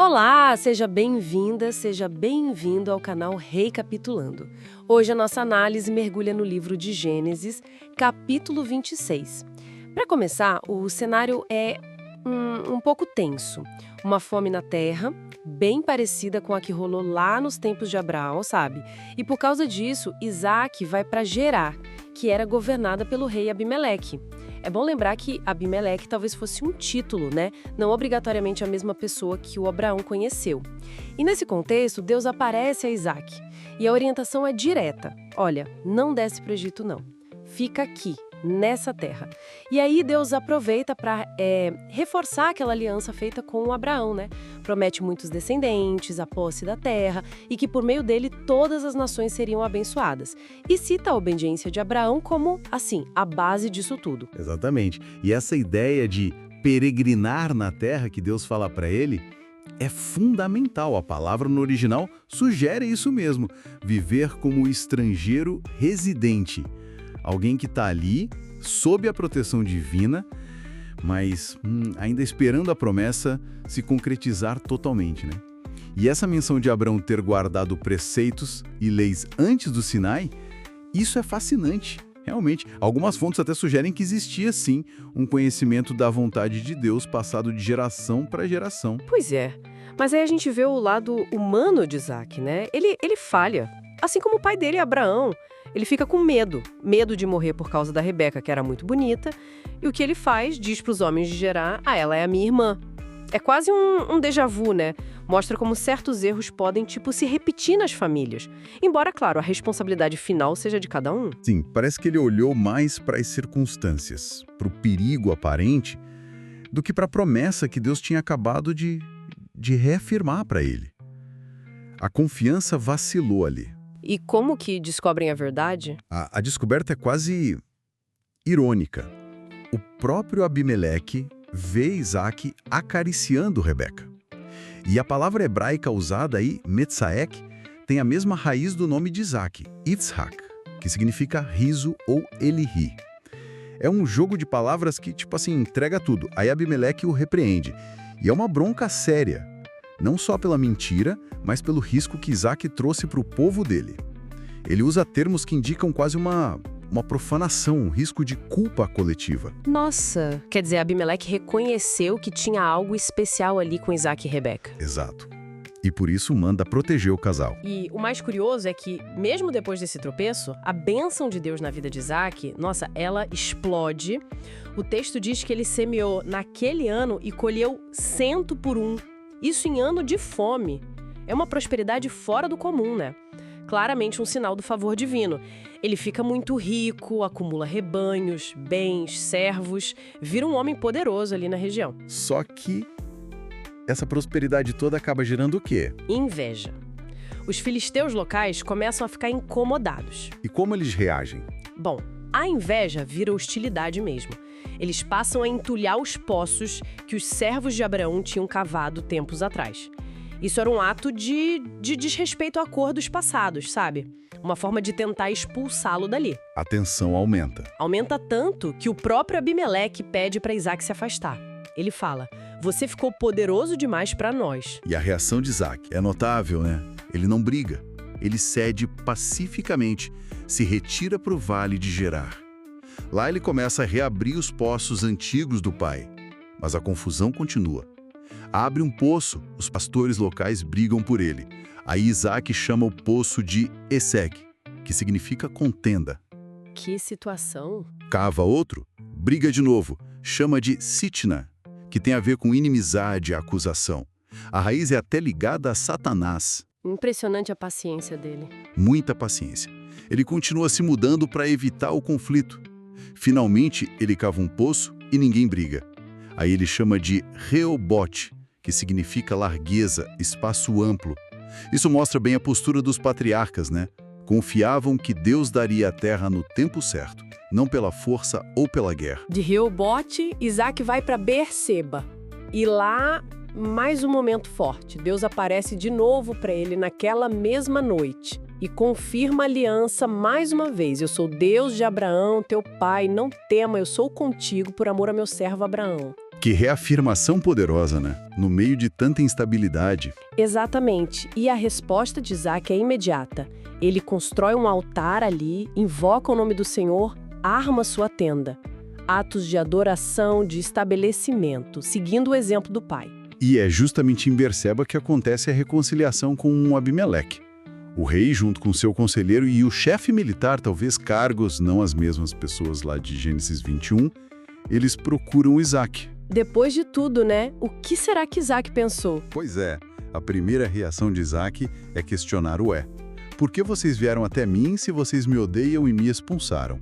Olá, seja bem-vinda, seja bem-vindo ao canal Recapitulando. Hoje a nossa análise mergulha no livro de Gênesis, capítulo 26. Para começar, o cenário é um pouco tenso. Uma fome na terra, bem parecida com a que rolou lá nos tempos de Abraão, sabe? E por causa disso, Isaac vai para Gerar, que era governada pelo rei Abimeleque. É bom lembrar que Abimeleque talvez fosse um título, né? Não obrigatoriamente a mesma pessoa que o Abraão conheceu. E nesse contexto, Deus aparece a Isaac. E a orientação é direta. Olha, não desce para o Egito não. Fica aqui, nessa terra. E aí Deus aproveita para reforçar aquela aliança feita com o Abraão, né? Promete muitos descendentes, a posse da terra e que por meio dele todas as nações seriam abençoadas. E cita a obediência de Abraão como, assim, a base disso tudo. Exatamente. E essa ideia de peregrinar na terra que Deus fala para ele é fundamental. A palavra no original sugere isso mesmo. Viver como estrangeiro residente. Alguém que está ali, sob a proteção divina, mas ainda esperando a promessa se concretizar totalmente, né? E essa menção de Abraão ter guardado preceitos e leis antes do Sinai, isso é fascinante, realmente. Algumas fontes até sugerem que existia, sim, um conhecimento da vontade de Deus passado de geração para geração. Pois é, mas aí a gente vê o lado humano de Isaac, né? Ele falha, assim como o pai dele, Abraão. Ele fica com medo de morrer por causa da Rebeca, que era muito bonita, e o que ele faz, diz para os homens de Gerar, ela é a minha irmã. É quase um déjà vu, né? Mostra como certos erros podem, se repetir nas famílias. Embora, claro, a responsabilidade final seja de cada um. Sim, parece que ele olhou mais para as circunstâncias, para o perigo aparente, do que para a promessa que Deus tinha acabado de reafirmar para ele. A confiança vacilou ali. E como que descobrem a verdade? A descoberta é quase irônica. O próprio Abimeleque vê Isaac acariciando Rebeca. E a palavra hebraica usada aí, Metsaek, tem a mesma raiz do nome de Isaac, Yitzhak, que significa riso ou ele ri. É um jogo de palavras que, entrega tudo. Aí Abimeleque o repreende. E é uma bronca séria. Não só pela mentira, mas pelo risco que Isaac trouxe para o povo dele. Ele usa termos que indicam quase uma profanação, um risco de culpa coletiva. Nossa, quer dizer, Abimeleque reconheceu que tinha algo especial ali com Isaac e Rebeca. Exato. E por isso manda proteger o casal. E o mais curioso é que, mesmo depois desse tropeço, a bênção de Deus na vida de Isaac, ela explode. O texto diz que ele semeou naquele ano e colheu 100 por 1. Isso em ano de fome. É uma prosperidade fora do comum, né? Claramente um sinal do favor divino. Ele fica muito rico, acumula rebanhos, bens, servos, vira um homem poderoso ali na região. Só que essa prosperidade toda acaba gerando o quê? Inveja. Os filisteus locais começam a ficar incomodados. E como eles reagem? Bom, a inveja vira hostilidade mesmo. Eles passam a entulhar os poços que os servos de Abraão tinham cavado tempos atrás. Isso era um ato de desrespeito a acordos passados, sabe? Uma forma de tentar expulsá-lo dali. A tensão aumenta. Aumenta tanto que o próprio Abimeleque pede para Isaac se afastar. Ele fala, você ficou poderoso demais para nós. E a reação de Isaac é notável, né? Ele não briga. Ele cede pacificamente, se retira para o vale de Gerar. Lá ele começa a reabrir os poços antigos do pai. Mas a confusão continua. Abre um poço, os pastores locais brigam por ele. Aí Isaac chama o poço de Esek, que significa contenda. Que situação! Cava outro, briga de novo, chama de Sitna, que tem a ver com inimizade e acusação. A raiz é até ligada a Satanás. Impressionante a paciência dele. Muita paciência. Ele continua se mudando para evitar o conflito. Finalmente, ele cava um poço e ninguém briga. Aí ele chama de Reobote, que significa largueza, espaço amplo. Isso mostra bem a postura dos patriarcas, né? Confiavam que Deus daria a terra no tempo certo, não pela força ou pela guerra. De Reobote, Isaac vai para Beerseba. E lá, mais um momento forte. Deus aparece de novo para ele naquela mesma noite. E confirma a aliança mais uma vez. Eu sou Deus de Abraão, teu pai, não tema, eu sou contigo por amor a meu servo Abraão. Que reafirmação poderosa, né? No meio de tanta instabilidade. Exatamente. E a resposta de Isaac é imediata. Ele constrói um altar ali, invoca o nome do Senhor, arma sua tenda. Atos de adoração, de estabelecimento, seguindo o exemplo do pai. E é justamente em Berseba que acontece a reconciliação com Abimeleque. O rei, junto com seu conselheiro e o chefe militar, talvez cargos, não as mesmas pessoas lá de Gênesis 21, eles procuram Isaac. Depois de tudo, né? O que será que Isaac pensou? Pois é, a primeira reação de Isaac é questionar o Por que vocês vieram até mim se vocês me odeiam e me expulsaram?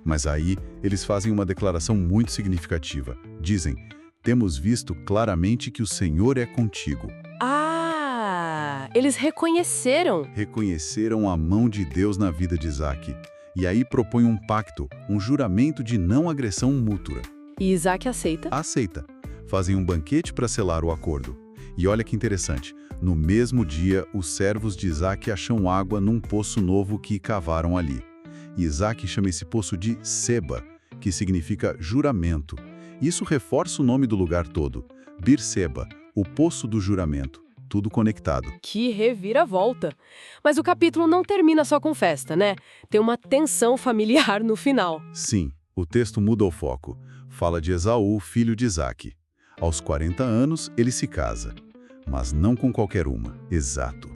Mas aí, eles fazem uma declaração muito significativa. Dizem, temos visto claramente que o Senhor é contigo. Ah, eles reconheceram. Reconheceram a mão de Deus na vida de Isaac. E aí propõem um pacto, um juramento de não agressão mútua. E Isaac aceita? Aceita. Fazem um banquete para selar o acordo. E olha que interessante, no mesmo dia, os servos de Isaac acham água num poço novo que cavaram ali. E Isaac chama esse poço de Seba, que significa juramento. Isso reforça o nome do lugar todo, Berseba, o poço do juramento. Tudo conectado. Que reviravolta! Mas o capítulo não termina só com festa, né? Tem uma tensão familiar no final. Sim, o texto muda o foco. Fala de Esaú, filho de Isaac. Aos 40 anos, ele se casa. Mas não com qualquer uma. Exato.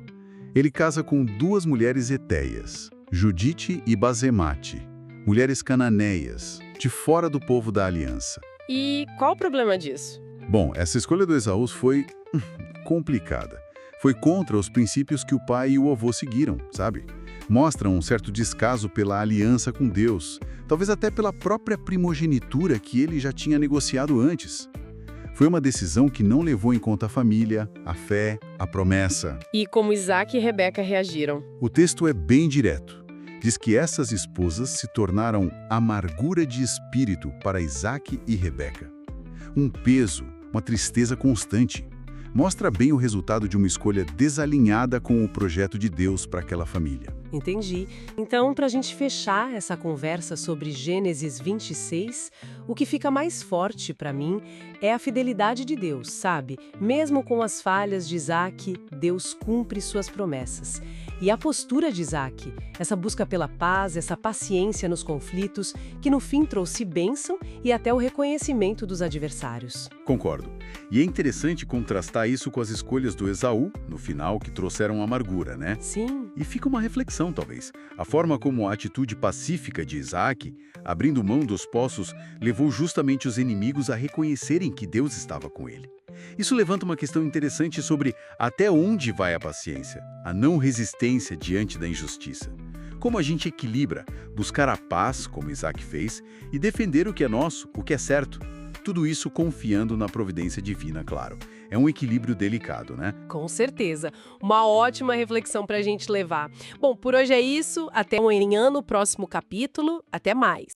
Ele casa com duas mulheres hetéias, Judite e Basemate, mulheres cananeias, de fora do povo da aliança. E qual o problema disso? Bom, essa escolha do Esaú foi complicada. Foi contra os princípios que o pai e o avô seguiram, sabe? Mostra um certo descaso pela aliança com Deus, talvez até pela própria primogenitura que ele já tinha negociado antes. Foi uma decisão que não levou em conta a família, a fé, a promessa. E como Isaac e Rebeca reagiram? O texto é bem direto. Diz que essas esposas se tornaram amargura de espírito para Isaac e Rebeca. Um peso, uma tristeza constante. Mostra bem o resultado de uma escolha desalinhada com o projeto de Deus para aquela família. Entendi. Então, para a gente fechar essa conversa sobre Gênesis 26, o que fica mais forte para mim é a fidelidade de Deus, sabe? Mesmo com as falhas de Isaac, Deus cumpre suas promessas. E a postura de Isaac, essa busca pela paz, essa paciência nos conflitos, que no fim trouxe bênção e até o reconhecimento dos adversários. Concordo. E é interessante contrastar isso com as escolhas do Esaú, no final, que trouxeram amargura, né? Sim. E fica uma reflexão, talvez. A forma como a atitude pacífica de Isaac, abrindo mão dos poços, levou justamente os inimigos a reconhecerem que Deus estava com ele. Isso levanta uma questão interessante sobre até onde vai a paciência, a não resistência diante da injustiça. Como a gente equilibra, buscar a paz, como Isaac fez, e defender o que é nosso, o que é certo. Tudo isso confiando na providência divina, claro. É um equilíbrio delicado, né? Com certeza. Uma ótima reflexão para a gente levar. Bom, por hoje é isso. Até amanhã no próximo capítulo. Até mais.